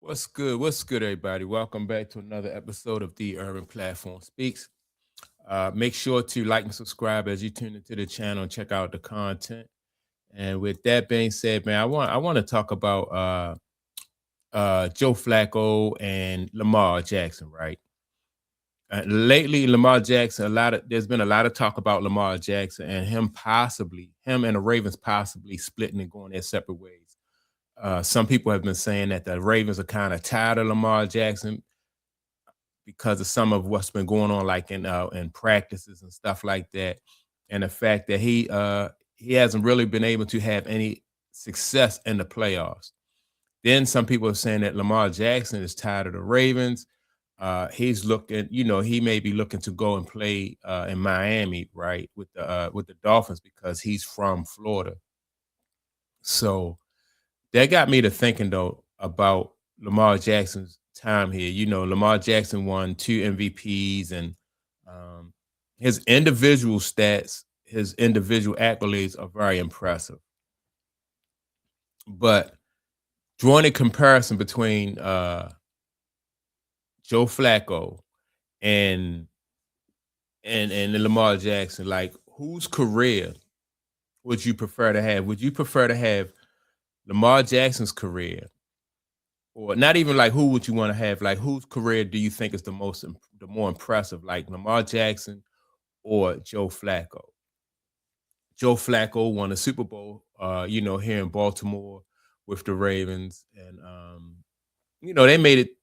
What's good? What's good, everybody? Welcome back to another episode of The Urban Platform Speaks. Make sure to like and subscribe as you tune into the channel and check out the content. And with that being said, man, I want to talk about Joe Flacco and Lamar Jackson, right? Lately, Lamar Jackson, there's been a lot of talk about Lamar Jackson and him and the Ravens possibly splitting and going their separate ways. Some people have been saying that the Ravens are kind of tired of Lamar Jackson because of some of what's been going on, like in practices and stuff like that, and the fact that he hasn't really been able to have any success in the playoffs. Then some people are saying that Lamar Jackson is tired of the Ravens. He's looking, he may be looking to go and play in Miami, right, with the Dolphins because he's from Florida. So that got me to thinking though about Lamar Jackson's time here. Lamar Jackson won two MVPs, and um, his individual stats, his individual accolades are very impressive. But drawing a comparison between Joe Flacco and and Lamar Jackson, like whose career would you prefer to have? Would you prefer to have Lamar Jackson's career, or not even like who would you want to have? Like whose career do you think is the more impressive? Like Lamar Jackson or Joe Flacco? Joe Flacco won a Super Bowl, here in Baltimore with the Ravens, and they made it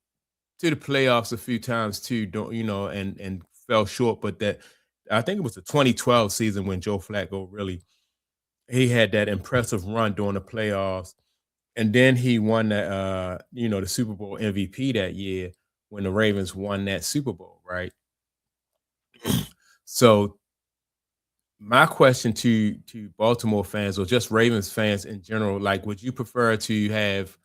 to the playoffs a few times too. Don't and fell short, but that I think it was the 2012 season when Joe Flacco really he had that impressive run during the playoffs. And then he won the Super Bowl MVP that year when the Ravens won that Super Bowl, right? So my question to Baltimore fans or just Ravens fans in general, like, would you prefer to have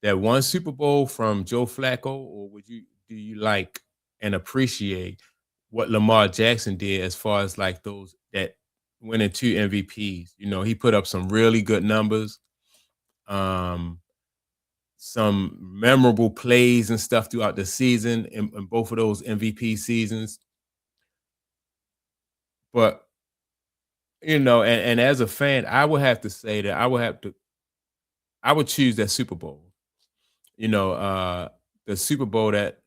that one Super Bowl from Joe Flacco, or do you like and appreciate what Lamar Jackson did as far as like those that winning two MVPs? He put up some really good numbers. Um, some memorable plays and stuff throughout the season in both of those MVP seasons. But and as a fan, I would have to say that I would choose that Super Bowl. The Super Bowl that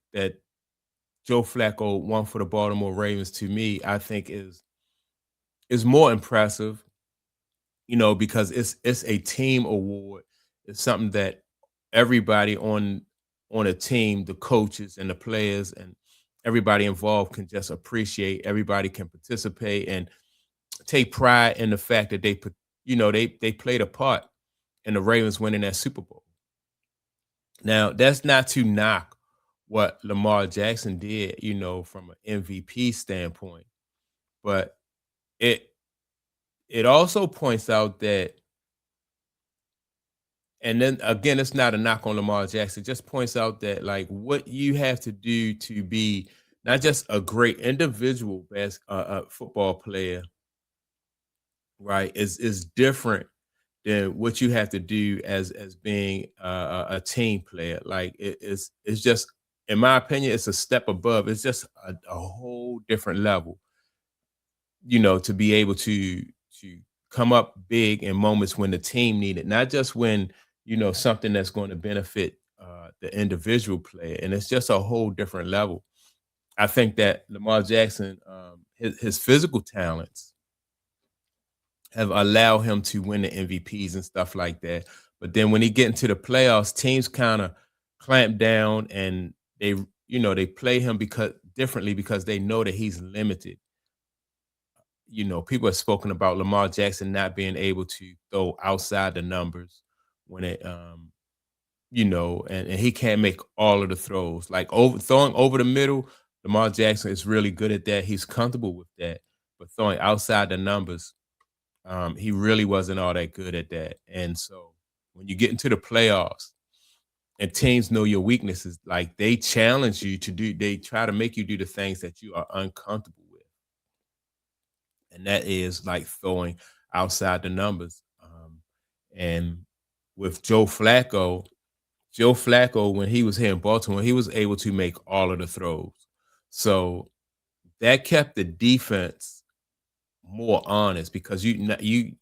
Joe Flacco won for the Baltimore Ravens, to me, I think is more impressive, because it's a team award. It's something that everybody on a team, the coaches and the players and everybody involved can just appreciate. Everybody can participate and take pride in the fact that they played a part in the Ravens winning that Super Bowl. Now, that's not to knock what Lamar Jackson did, from an MVP standpoint, but it it also points out that, and then again, it's not a knock on Lamar Jackson. It just points out that like what you have to do to be not just a great individual football player, right, is different than what you have to do as being a team player. Like it's just, in my opinion, it's a step above. It's just a whole different level, to be able to come up big in moments when the team need it, not just when something that's going to benefit the individual player. And it's just a whole different level. I think that Lamar Jackson, his physical talents have allowed him to win the MVPs and stuff like that. But then when he get into the playoffs, teams kind of clamp down and they play him because differently because they know that he's limited. People have spoken about Lamar Jackson not being able to throw outside the numbers when and he can't make all of the throws. Like throwing over the middle, Lamar Jackson is really good at that. He's comfortable with that. But throwing outside the numbers, he really wasn't all that good at that. And so when you get into the playoffs and teams know your weaknesses, like they try to make you do the things that you are uncomfortable with. And that is like throwing outside the numbers. And with Joe Flacco, Joe Flacco, when he was here in Baltimore, he was able to make all of the throws. So that kept the defense more honest because you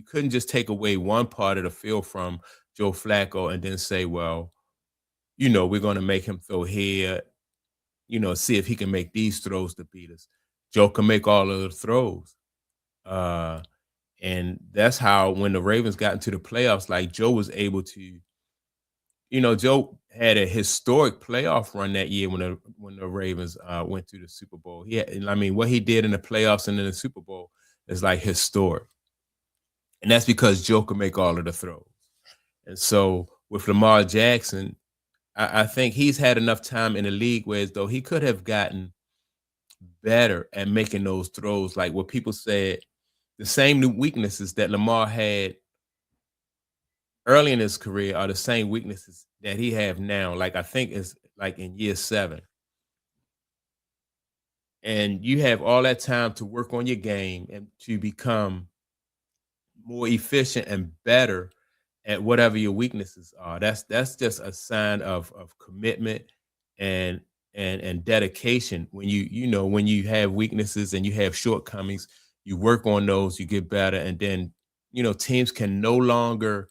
couldn't just take away one part of the field from Joe Flacco and then say, well, we're going to make him throw here, see if he can make these throws to beat us. Joe can make all of the throws. Uh, and that's how when the Ravens got into the playoffs, like Joe was able to, Joe had a historic playoff run that year when the Ravens went to the Super Bowl. And I mean, what he did in the playoffs and in the Super Bowl is like historic, and that's because Joe could make all of the throws. And so with Lamar Jackson, I think he's had enough time in the league where as though he could have gotten better at making those throws. Like what people said, the same new weaknesses that Lamar had early in his career are the same weaknesses that he have now. Like I think it's like in year 7. And you have all that time to work on your game and to become more efficient and better at whatever your weaknesses are. That's just a sign of commitment and and dedication. When when you have weaknesses and you have shortcomings, you work on those, you get better, and then teams can no longer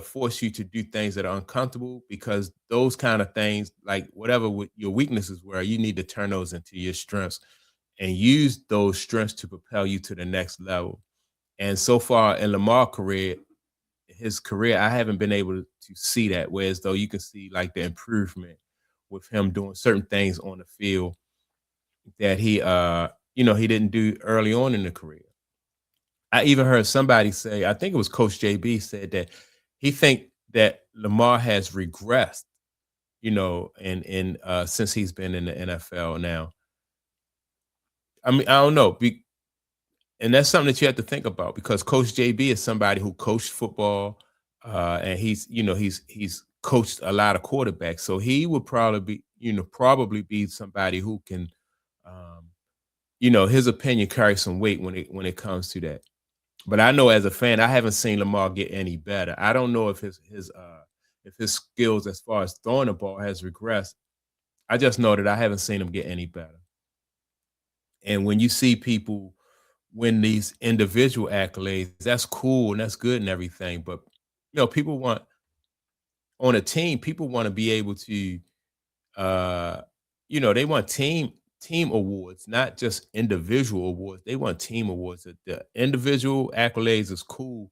force you to do things that are uncomfortable because those kind of things, like whatever your weaknesses were, you need to turn those into your strengths and use those strengths to propel you to the next level. And so far in his career, I haven't been able to see that. Whereas though you can see like the improvement with him doing certain things on the field that he didn't do early on in the career. I even heard somebody say, I think it was Coach JB said that he think that Lamar has regressed, in since he's been in the NFL now. I mean, I don't know. And that's something that you have to think about because Coach JB is somebody who coached football, and he's coached a lot of quarterbacks. So he would probably be somebody who can, um, his opinion carries some weight when it comes to that. But I know as a fan, I haven't seen Lamar get any better. I don't know if his skills as far as throwing the ball has regressed. I just know that I haven't seen him get any better. And when you see people win these individual accolades, that's cool and that's good and everything. But people want on a team, people want to be able to uh they want team awards, not just individual awards. They want team awards. The individual accolades is cool.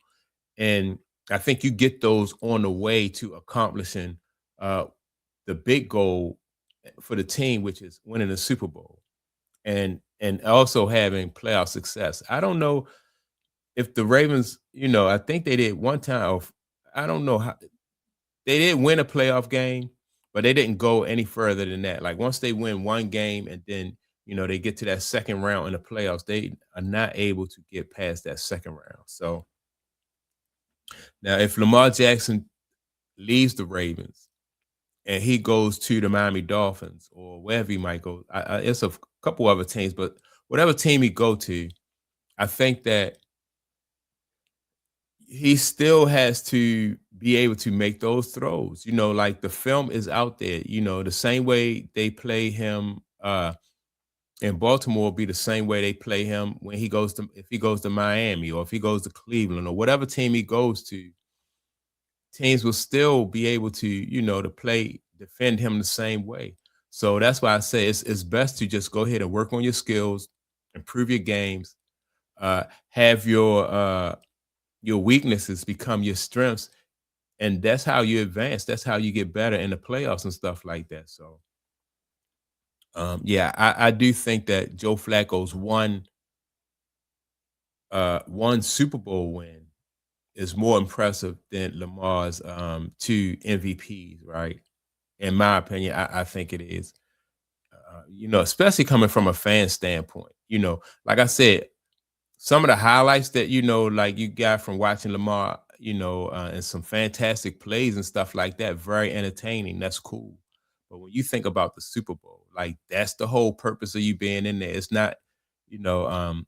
And I think you get those on the way to accomplishing uh the big goal for the team, which is winning the Super Bowl and also having playoff success. I don't know if the Ravens, I think they did one time. I don't know how they did win a playoff game, but they didn't go any further than that. Like once they win one game and then they get to that second round in the playoffs, they are not able to get past that second round. So now, if Lamar Jackson leaves the Ravens and he goes to the Miami Dolphins or wherever he might go, it's a couple other teams, but whatever team he go to, I think that he still has to be able to make those throws. Like the film is out there. The same way they play him in Baltimore will be the same way they play him when if he goes to Miami or if he goes to Cleveland or whatever team he goes to. Teams will still be able to, defend him the same way. So that's why I say it's best to just go ahead and work on your skills, improve your games, have your weaknesses become your strengths, and that's how you advance. That's how you get better in the playoffs and stuff like that. So, yeah, I do think that Joe Flacco's one Super Bowl win is more impressive than Lamar's 2 MVPs, right? In my opinion, I think it is. Especially coming from a fan standpoint. Like I said, some of the highlights that like you got from watching Lamar, and some fantastic plays and stuff like that, very entertaining. That's cool. But when you think about the Super Bowl, like that's the whole purpose of you being in there. It's not, you know, um,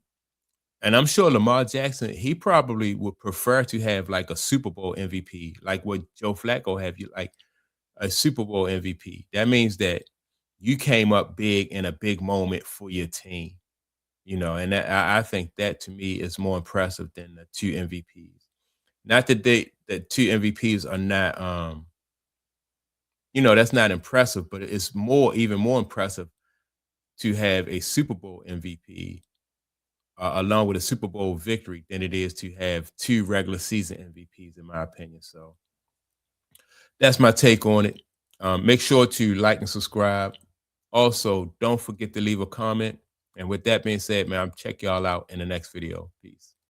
And I'm sure Lamar Jackson, he probably would prefer to have like a Super Bowl MVP, like what Joe Flacco have you like a Super Bowl MVP. That means that you came up big in a big moment for your team, and that, I think that to me is more impressive than the two MVPs. Not that the two MVPs are not, that's not impressive, but it's even more impressive to have a Super Bowl MVP along with a Super Bowl victory than it is to have two regular season MVPs, in my opinion. So that's my take on it. Make sure to like and subscribe. Also, don't forget to leave a comment. And with that being said, man, I'll check y'all out in the next video. Peace.